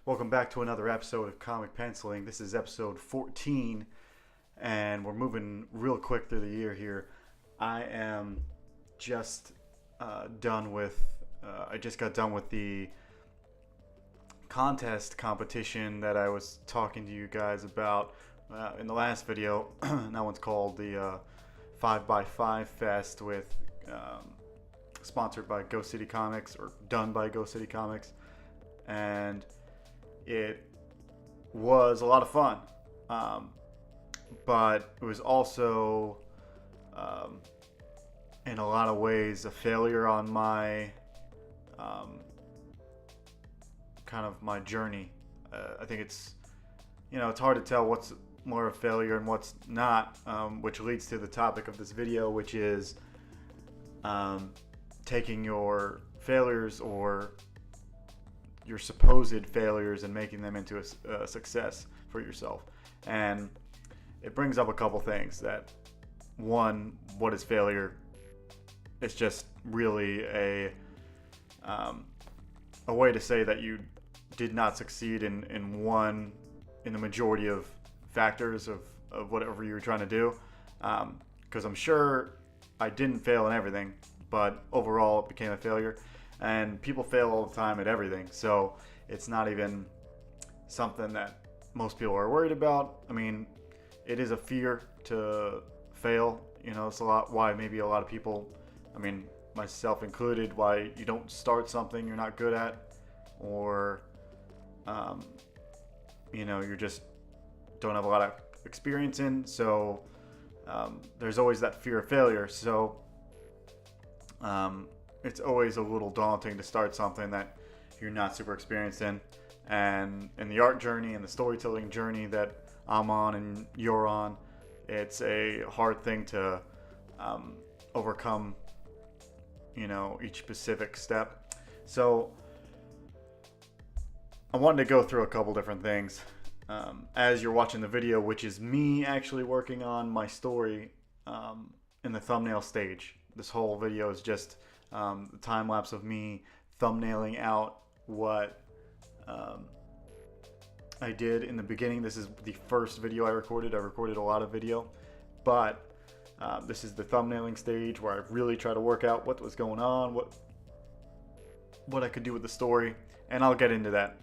Welcome back to another episode of Comic Penciling. This is episode 14, and we're moving real quick through the year here. I am just done with, I just got done with the contest competition that I was talking to you guys about in the last video. That one's called the 5x5 Fest sponsored by Go City Comics, or done by Go City Comics. And it was a lot of fun, but it was also, in a lot of ways, a failure on my kind of my journey. I think it's hard to tell what's more a failure and what's not, which leads to the topic of this video, which is taking your failures or your supposed failures and making them into a success for yourself. And it brings up a couple things. That one, what is failure? It's just really a way to say that you did not succeed in the majority of factors of whatever you were trying to do. Because I'm sure I didn't fail in everything, but overall it became a failure. And people fail all the time at everything, so it's not even something that most people are worried about. I mean, it is a fear to fail. It's a lot why maybe a lot of people, I mean, myself included, why you don't start something you're not good at, or you just don't have a lot of experience in. So there's always that fear of failure. So it's always a little daunting to start something that you're not super experienced in. And in the art journey and the storytelling journey that I'm on and you're on, it's a hard thing to overcome, each specific step. So I wanted to go through a couple different things as you're watching the video, which is me actually working on my story in the thumbnail stage. This whole video is just the time lapse of me thumbnailing out what I did in the beginning. This is the first video I recorded. I recorded a lot of video, but this is the thumbnailing stage where I really try to work out what was going on, what I could do with the story, and I'll get into that.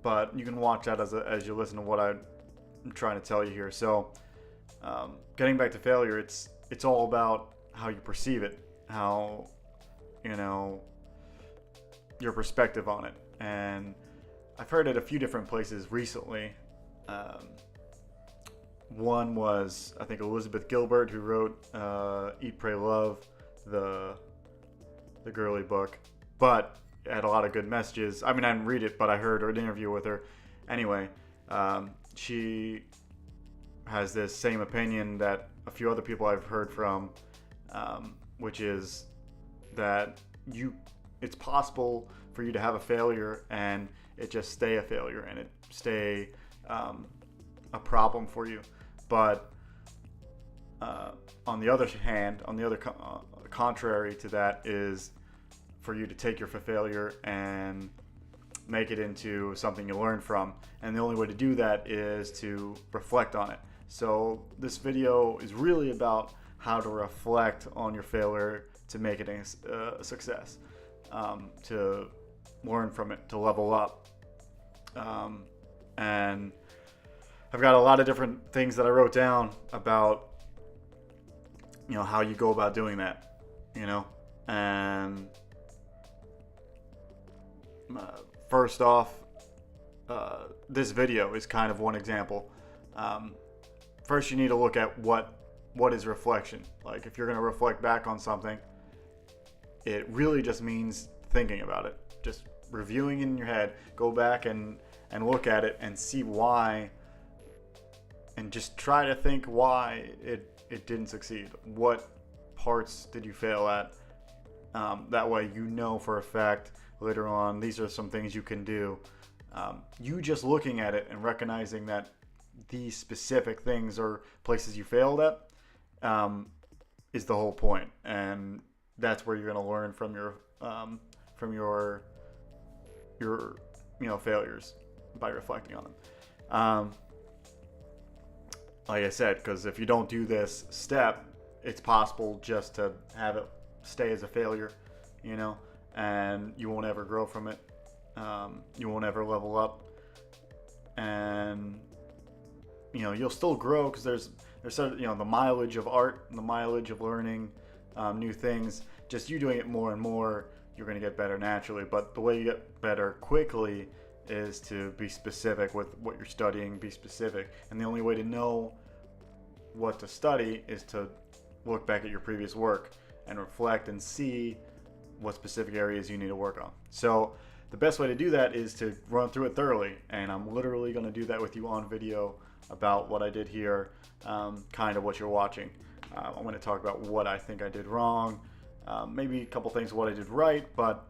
But you can watch that as you listen to what I'm trying to tell you here. So getting back to failure, it's all about how you perceive it, how, your perspective on it. And I've heard it a few different places recently. One was, I think, Elizabeth Gilbert, who wrote Eat, Pray, Love, the girly book, but it had a lot of good messages. I mean, I didn't read it, but I heard an interview with her. Anyway, she has this same opinion that a few other people I've heard from, which is that it's possible for you to have a failure and it just stay a failure and it stay a problem for you. But on the other hand, contrary to that is for you to take your failure and make it into something you learn from. And the only way to do that is to reflect on it. So this video is really about how to reflect on your failure to make it a success, to learn from it, to level up. And I've got a lot of different things that I wrote down about, how you go about doing that, and first off, this video is kind of one example. First, you need to look at what is reflection. Like, if you're going to reflect back on something, it really just means thinking about it, just reviewing it in your head. Go back and look at it and see why, and just try to think why it didn't succeed. What parts did you fail at? That way for a fact later on, these are some things you can do. You just looking at it and recognizing that these specific things are places you failed at is the whole point. And that's where you're going to learn from your your failures by reflecting on them. Um, like I said, because if you don't do this step, it's possible just to have it stay as a failure, you know, and you won't ever grow from it. You won't ever level up, and you'll still grow because there's sort of the mileage of art and the mileage of learning new things. Just you doing it more and more, you're going to get better naturally. But the way you get better quickly is to be specific with what you're studying. Be specific, and the only way to know what to study is to look back at your previous work and reflect and see what specific areas you need to work on. So the best way to do that is to run through it thoroughly, and I'm literally going to do that with you on video about what I did here, kind of what you're watching. I'm going to talk about what I think I did wrong, maybe a couple things what I did right, but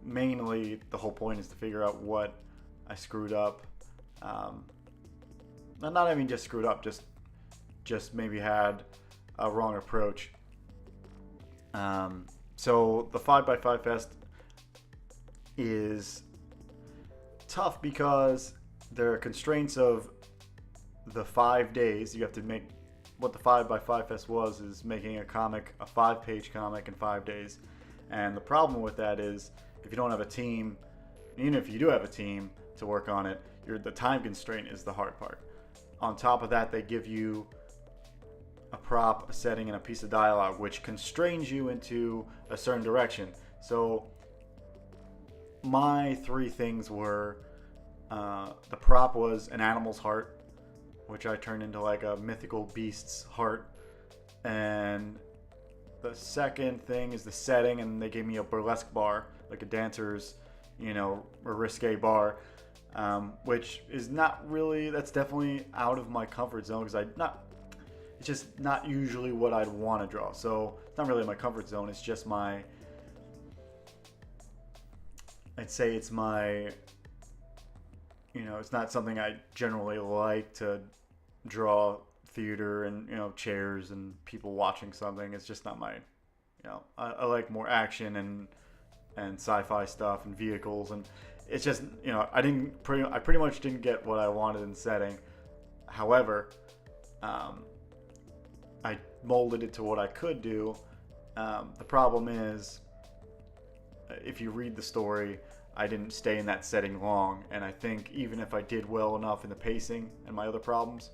mainly the whole point is to figure out what I screwed up. Not even just screwed up, just maybe had a wrong approach. So the 5x5 Fest is tough because there are constraints of the 5 days. You have to make what the 5x5 Fest was is making a comic, a 5-page comic in 5 days. And the problem with that is if you don't have a team, even if you do have a team to work on it, the time constraint is the hard part. On top of that, they give you a prop, a setting, and a piece of dialogue, which constrains you into a certain direction. So my 3 things were, the prop was an animal's heart, which I turned into like a mythical beast's heart. And the second thing is the setting, and they gave me a burlesque bar, like a dancer's, a risque bar, which is not really, that's definitely out of my comfort zone because it's just not usually what I'd want to draw. So it's not really my comfort zone. It's just I'd say it's my, it's not something I generally like to draw. Theater and, chairs and people watching something. It's just not my, I like more action and sci-fi stuff and vehicles. And it's just, I pretty much didn't get what I wanted in setting. However, I molded it to what I could do. The problem is, if you read the story, I didn't stay in that setting long, and I think even if I did well enough in the pacing and my other problems,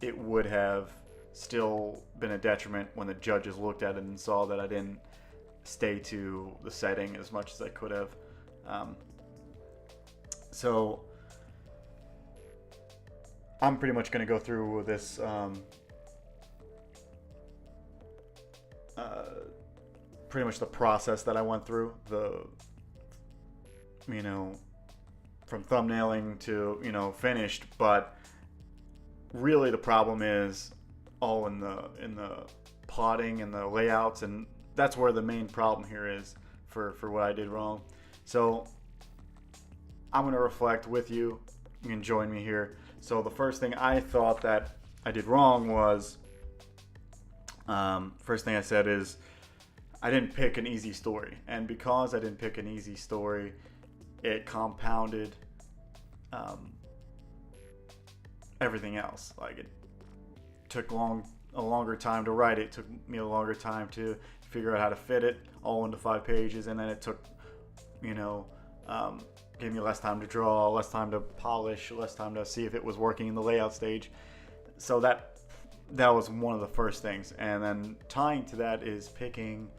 it would have still been a detriment when the judges looked at it and saw that I didn't stay to the setting as much as I could have. So I'm pretty much going to go through this pretty much the process that I went through, from thumbnailing to, finished. But really the problem is all in the plotting and the layouts, and that's where the main problem here is for what I did wrong. So I'm going to reflect with you. You can join me here. So the first thing I thought that I did wrong was, first thing I said is I didn't pick an easy story. And because I didn't pick an easy story, it compounded everything else. Like, it took a longer time to write it. It took me a longer time to figure out how to fit it all into 5 pages. And then it took, gave me less time to draw, less time to polish, less time to see if it was working in the layout stage. So that was one of the first things. And then tying to that is picking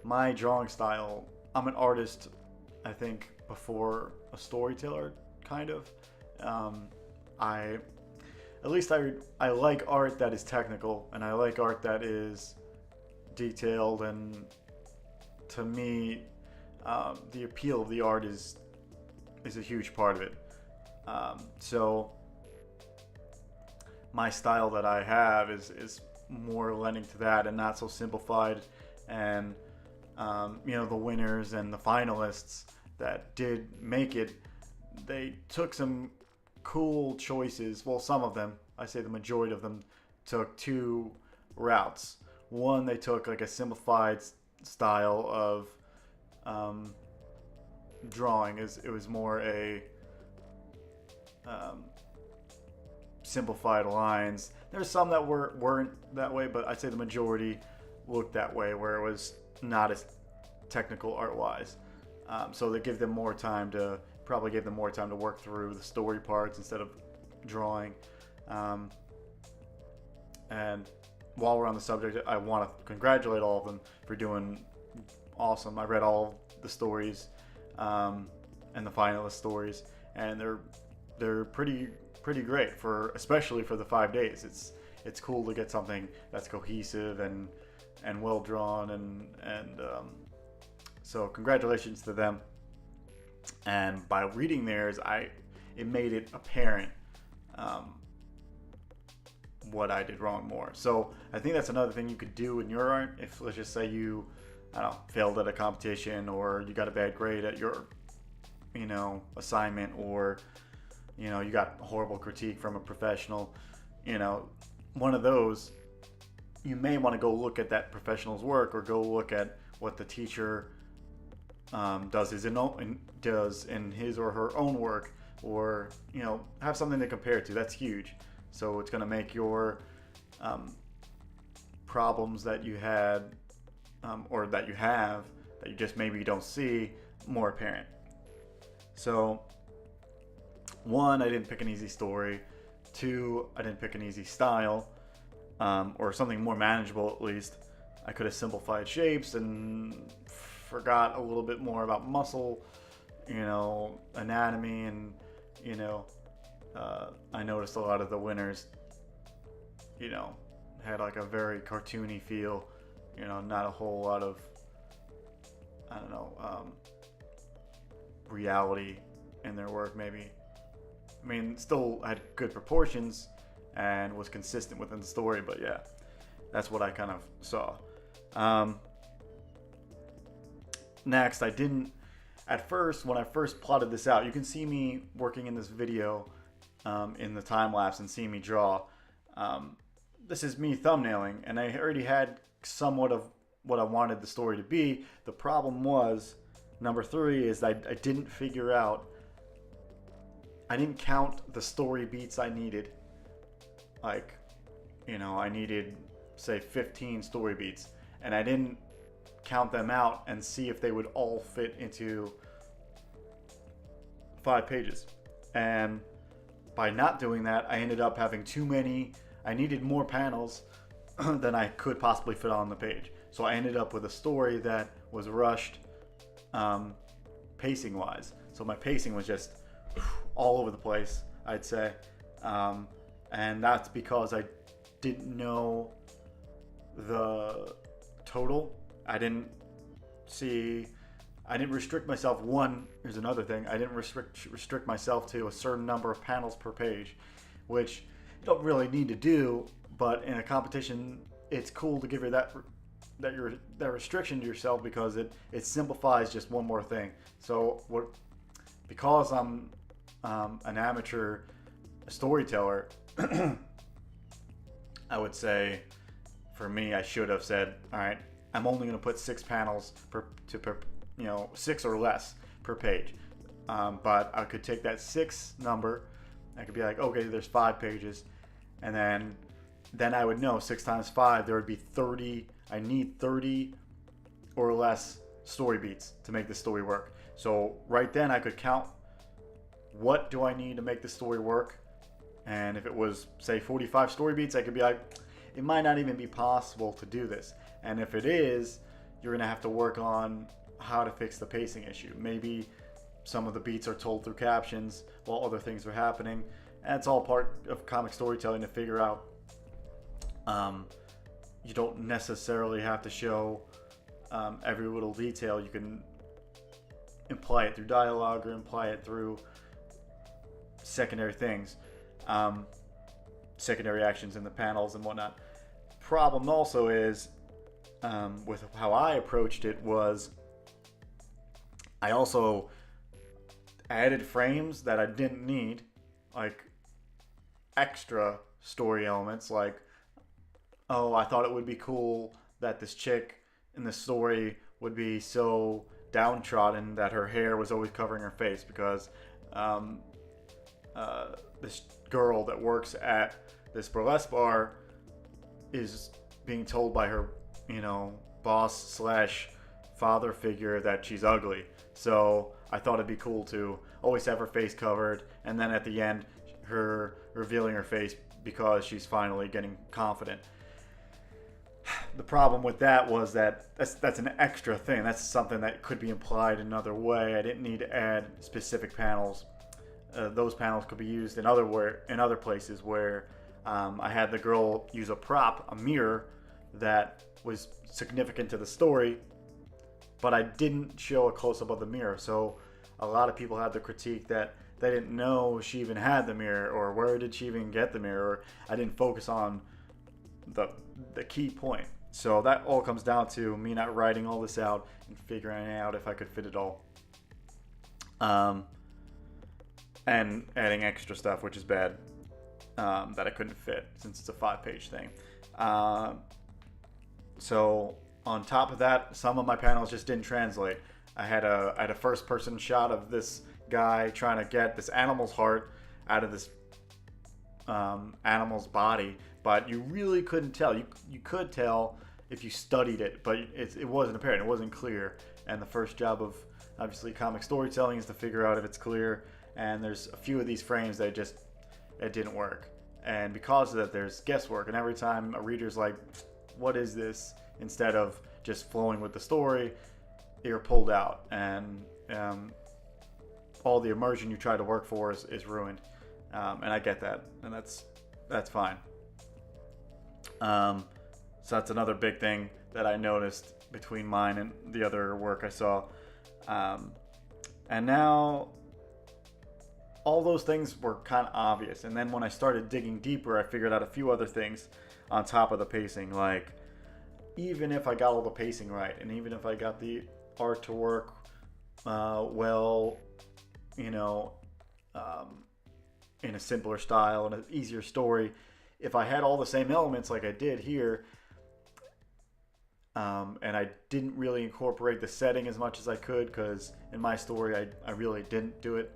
my drawing style. I'm an artist, I think, before a storyteller, kind of. I like art that is technical, and I like art that is detailed, and to me, the appeal of the art is a huge part of it. So my style that I have is more lending to that and not so simplified. And the winners and the finalists that did make it, they took some cool choices. Well, some of them, I say the majority of them, took 2 routes. One, they took like a simplified style of drawing. It was more a um, simplified lines. There's some that weren't that way, but I'd say the majority looked that way, where it was not as technical art-wise. So they give them more time to probably give them more time to work through the story parts instead of drawing. And while we're on the subject, I want to congratulate all of them for doing awesome. I read all the stories and the finalist stories, and they're pretty great, for especially for the 5 days. It's cool to get something that's cohesive and well drawn, and so congratulations to them. And by reading theirs, it made it apparent what I did wrong more. So I think that's another thing you could do in your art. If, let's just say, you, I don't know, failed at a competition, or you got a bad grade at your assignment, or you got a horrible critique from a professional, one of those, you may want to go look at that professional's work, or go look at what the teacher does in his or her own work, or have something to compare to. That's huge. So it's going to make your problems that you had, or that you have, that you just maybe don't see, more apparent. So 1, I didn't pick an easy story. 2, I didn't pick an easy style, or something more manageable at least. I could have simplified shapes and forgot a little bit more about muscle, anatomy, and I noticed a lot of the winners, had like a very cartoony feel, not a whole lot of, reality in their work, maybe. I mean, still had good proportions and was consistent within the story, but yeah, that's what I kind of saw. Next, I didn't, at first, when I first plotted this out, you can see me working in this video in the time lapse and see me draw. This is me thumbnailing, and I already had somewhat of what I wanted the story to be. The problem was, number 3, is I didn't figure out, I didn't count the story beats I needed. Like, I needed, say, 15 story beats, and I didn't count them out and see if they would all fit into 5 pages. And by not doing that, I ended up having too many. I needed more panels than I could possibly fit on the page. So I ended up with a story that was rushed, pacing wise. So my pacing was just all over the place, I'd say. And that's because I didn't know the total. I didn't restrict myself. Here's another thing. I didn't restrict myself to a certain number of panels per page, which you don't really need to do, but in a competition, it's cool to give you that restriction to yourself, because it simplifies just one more thing. So because I'm an amateur storyteller, I would say, for me, I should have said, all right, I'm only going to put 6 panels per 6 or less per page. But I could take that 6 number, I could be like, okay, there's 5 pages, and then I would know 6 times 5, there would be 30. I need 30 or less story beats to make the story work. So right then I could count, what do I need to make the story work? And if it was, say, 45 story beats, I could be like, it might not even be possible to do this. And if it is, you're going to have to work on how to fix the pacing issue. Maybe some of the beats are told through captions while other things are happening. And it's all part of comic storytelling to figure out. You don't necessarily have to show every little detail. You can imply it through dialogue, or imply it through secondary things, secondary actions in the panels and whatnot. Problem also is, with how I approached it, was I also added frames that I didn't need, like extra story elements, like, oh, I thought it would be cool that this chick in the story would be so downtrodden that her hair was always covering her face because this girl that works at this burlesque bar is being told by her, boss slash father figure that she's ugly. So I thought it'd be cool to always have her face covered, and then at the end, her revealing her face because she's finally getting confident. The problem with that was that that's an extra thing. That's something that could be implied another way. I didn't need to add specific panels. Those panels could be used in other places where I had the girl use a prop, a mirror, that was significant to the story, but I didn't show a close-up of the mirror. So a lot of people had the critique that they didn't know she even had the mirror, or where did she even get the mirror, or I didn't focus on the key point. So that all comes down to me not writing all this out and figuring out if I could fit it all. And adding extra stuff, which is bad, that I couldn't fit since it's a 5-page thing. So on top of that, some of my panels just didn't translate. I had a first-person shot of this guy trying to get this animal's heart out of this animal's body, but you really couldn't tell. You could tell if you studied it, but it wasn't apparent. It wasn't clear. And the first job of obviously comic storytelling is to figure out if it's clear. And there's a few of these frames that it didn't work. And because of that, there's guesswork. And every time a reader's like, "What is this?" instead of just flowing with the story, you're pulled out, and all the immersion you try to work for is ruined. And I get that, and that's fine. So that's another big thing that I noticed between mine and the other work I saw. And now all those things were kind of obvious. And then when I started digging deeper, I figured out a few other things on top of the pacing. Like, even if I got all the pacing right, and even if I got the art to work in a simpler style and an easier story, if I had all the same elements like I did here, and I didn't really incorporate the setting as much as I could, because in my story I really didn't do it.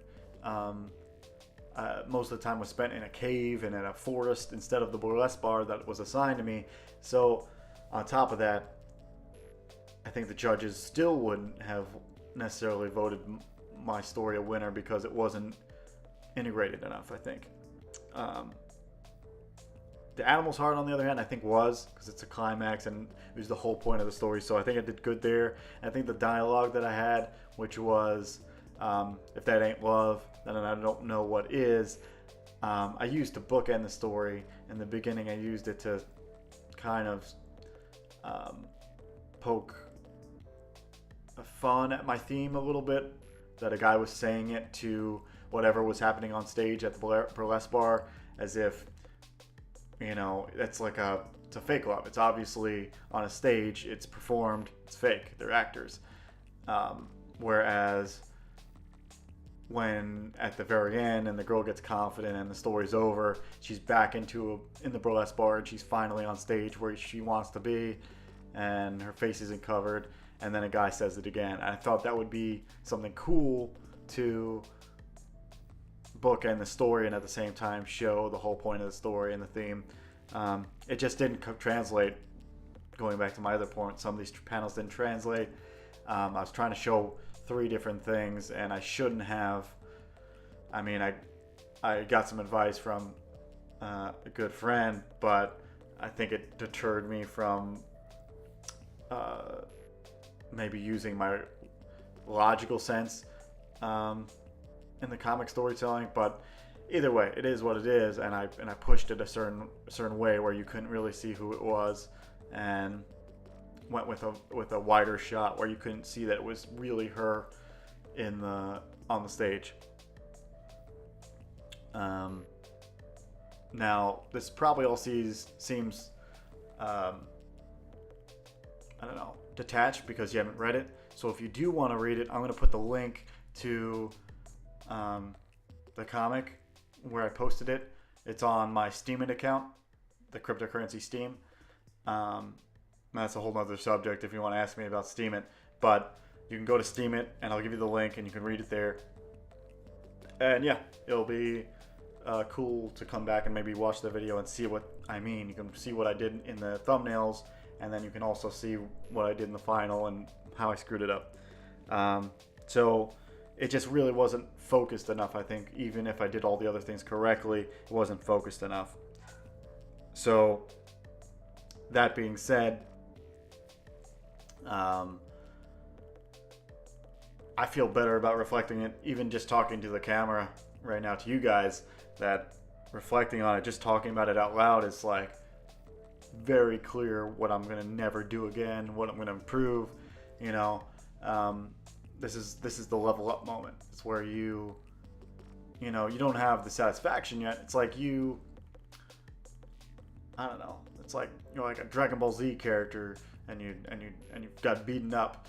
Most of the time was spent in a cave and in a forest instead of the burlesque bar that was assigned to me. So on top of that, I think the judges still wouldn't have necessarily voted my story a winner because it wasn't integrated enough, I think. The animal's heart, on the other hand, I think was, because it's a climax and it was the whole point of the story. So I think I did good there. And I think the dialogue that I had, which was, if that ain't love, then I don't know what is. I used to bookend the story. In the beginning, I used it to kind of poke fun at my theme a little bit, that a guy was saying it to whatever was happening on stage at the burlesque bar, as if, it's a fake love. It's obviously on a stage, it's performed, it's fake, they're actors. Whereas when at the very end and the girl gets confident and the story's over, she's back in the burlesque bar and she's finally on stage where she wants to be, and her face isn't covered, and then a guy says it again. I thought that would be something cool to bookend the story and at the same time show the whole point of the story and the theme. It just didn't translate. Going back to my other point, some of these panels didn't translate. I was trying to show 3 different things, and I shouldn't have. I mean, I got some advice from a good friend, but I think it deterred me from maybe using my logical sense in the comic storytelling. But either way, it is what it is, and I pushed it a certain way where you couldn't really see who it was, and went with a wider shot where you couldn't see that it was really her on the stage. Now this probably all seems I don't know, detached because you haven't read it. So if you do want to read it, I'm going to put the link to the comic where I posted it. It's on my Steemit account, the cryptocurrency Steem. That's a whole nother subject if you want to ask me about Steemit. But You can go to Steam it, and I'll give you the link, and you can read it there. And yeah, it'll be cool to come back and maybe watch the video and see what I mean. You can see what I did in the thumbnails, and then you can also see what I did in the final and how I screwed it up. So it just really wasn't focused enough, I think. Even if I did all the other things correctly, it wasn't focused enough. So that being said, I feel better about reflecting it, even just talking to the camera right now to you guys, that reflecting on it, just talking about it out loud is like very clear what I'm gonna never do again, what I'm gonna improve. You know, this is the level up moment. It's where you don't have the satisfaction yet. It's like I don't know. It's like you're like a Dragon Ball Z character, and you got beaten up,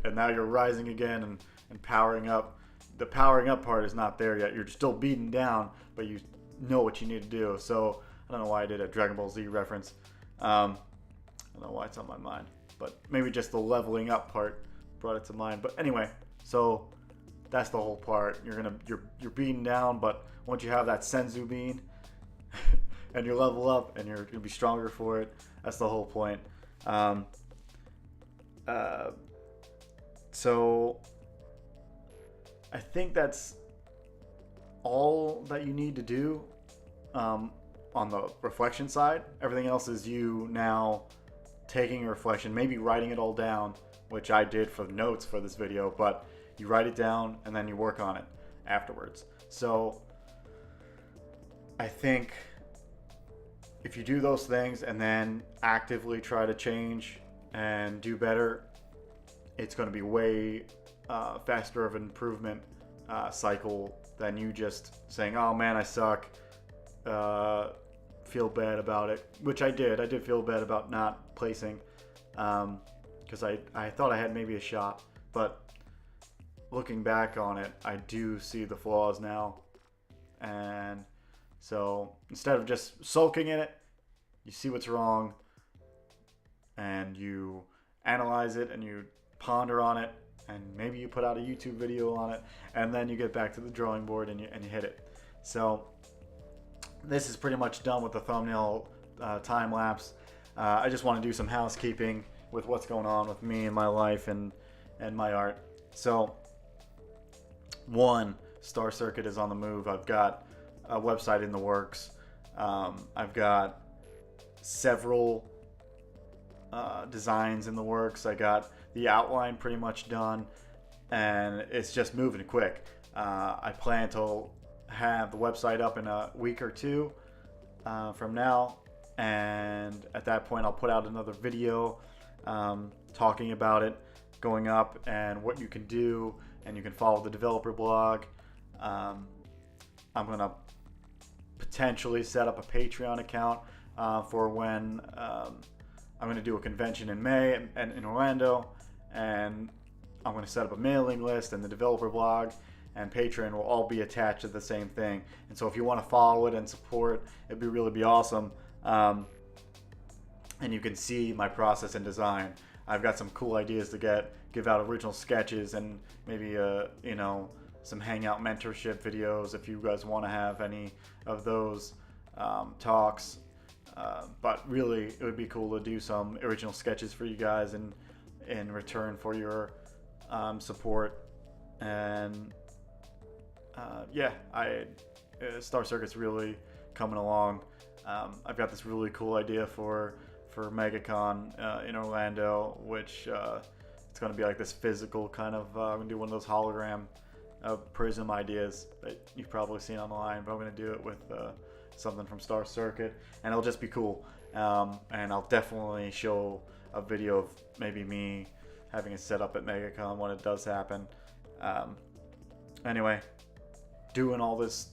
and now you're rising again and powering up. The powering up part is not there yet. You're still beaten down, but you know what you need to do. So I don't know why I did a Dragon Ball Z reference. I don't know why it's on my mind, but maybe just the leveling up part brought it to mind. But anyway, so that's the whole part. You're beaten down, but once you have that Senzu bean and you level up and you're gonna be stronger for it, that's the whole point. So I think that's all that you need to do on the reflection side. Everything else is you now taking your reflection, maybe writing it all down, which I did for the notes for this video, but you write it down and then you work on it afterwards. So I think if you do those things and then actively try to change and do better, it's going to be way faster of an improvement cycle than you just saying, oh man, I suck, feel bad about it, which I did. I did feel bad about not placing because I thought I had maybe a shot, but looking back on it, I do see the flaws now. And so instead of just sulking in it, you see what's wrong and you analyze it and you ponder on it, and maybe you put out a YouTube video on it, and then you get back to the drawing board and you hit it. So this is pretty much done with the thumbnail time lapse. I just want to do some housekeeping with what's going on with me and my life and my art. So one, Star Circuit is on the move. I've got a website in the works. I've got several designs in the works. I got the outline pretty much done, and it's just moving quick. I plan to have the website up in a week or two from now, and at that point I'll put out another video talking about it going up and what you can do, and you can follow the developer blog. I'm gonna potentially set up a Patreon account for when I'm going to do a convention in May in Orlando, and I'm going to set up a mailing list, and the developer blog and Patreon will all be attached to the same thing. And so if you want to follow it and support, it'd really be awesome. And you can see my process and design. I've got some cool ideas to give out original sketches and maybe some hangout mentorship videos if you guys want to have any of those talks. But really, it would be cool to do some original sketches for you guys in return for your support. And Star Circuit's really coming along. I've got this really cool idea for MegaCon in Orlando, which it's going to be like this physical kind of. I'm going to do one of those hologram prism ideas that you've probably seen online, but I'm going to do it with something from Star Circuit, and it'll just be cool. And I'll definitely show a video of maybe me having it set up at MegaCon when it does happen. Anyway, doing all this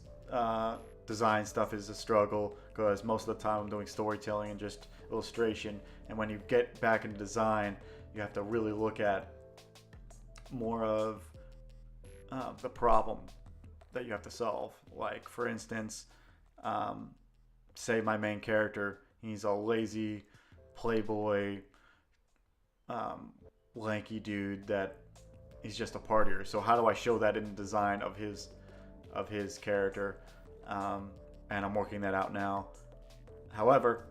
design stuff is a struggle because most of the time I'm doing storytelling and just illustration, and when you get back into design, you have to really look at more of the problem that you have to solve. Like, for instance, say my main character, he's a lazy playboy lanky dude that he's just a partier. So how do I show that in the design of his character? And I'm working that out now. However,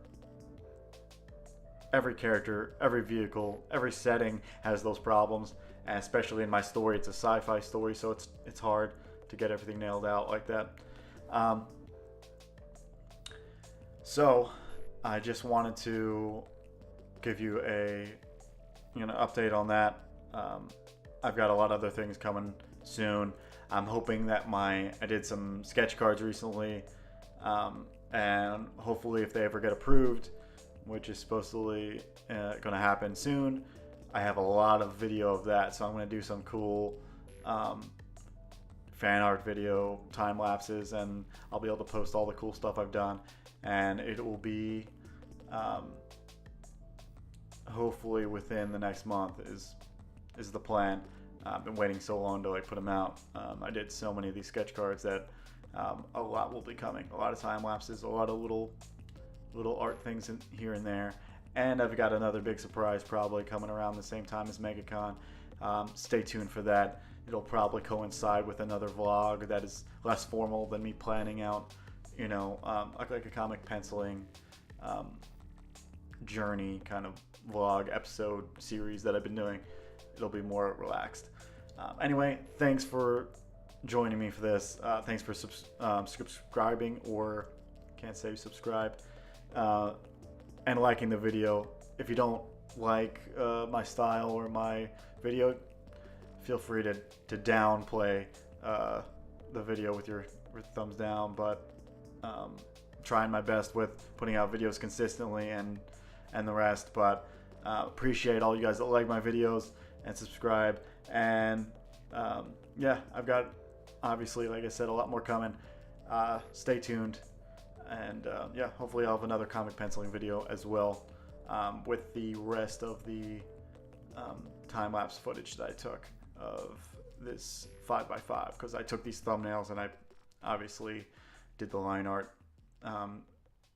every character, every vehicle, every setting has those problems, and especially in my story, it's a sci-fi story, so it's hard to get everything nailed out like that. So I just wanted to give you a update on that. I've got a lot of other things coming soon. I'm hoping that I did some sketch cards recently, and hopefully if they ever get approved, which is supposedly going to happen soon, I have a lot of video of that. So I'm going to do some cool fan art video, time lapses, and I'll be able to post all the cool stuff I've done, and it will be hopefully within the next month is the plan. I've been waiting so long to put them out. I did so many of these sketch cards that a lot will be coming. A lot of time lapses, a lot of little art things here and there, and I've got another big surprise probably coming around the same time as MegaCon. Stay tuned for that. It'll probably coincide with another vlog that is less formal than me planning out, like a comic penciling journey kind of vlog episode series that I've been doing. It'll be more relaxed. Anyway, thanks for joining me for this. Thanks for subscribing, or can't say subscribe, and liking the video. If you don't like my style or my video, feel free to downplay the video with your thumbs down, but trying my best with putting out videos consistently and the rest. But appreciate all you guys that like my videos and subscribe. And yeah, I've got, obviously, like I said, a lot more coming. Stay tuned. And yeah, hopefully I'll have another comic penciling video as well, with the rest of the time-lapse footage that I took of this 5x5, because I took these thumbnails and I obviously did the line art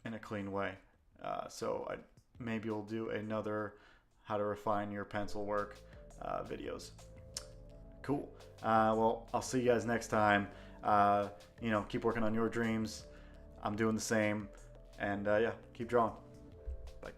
in a clean way. So maybe we'll do another how to refine your pencil work videos. Cool. Well, I'll see you guys next time. Keep working on your dreams. I'm doing the same. And yeah, keep drawing. Bye.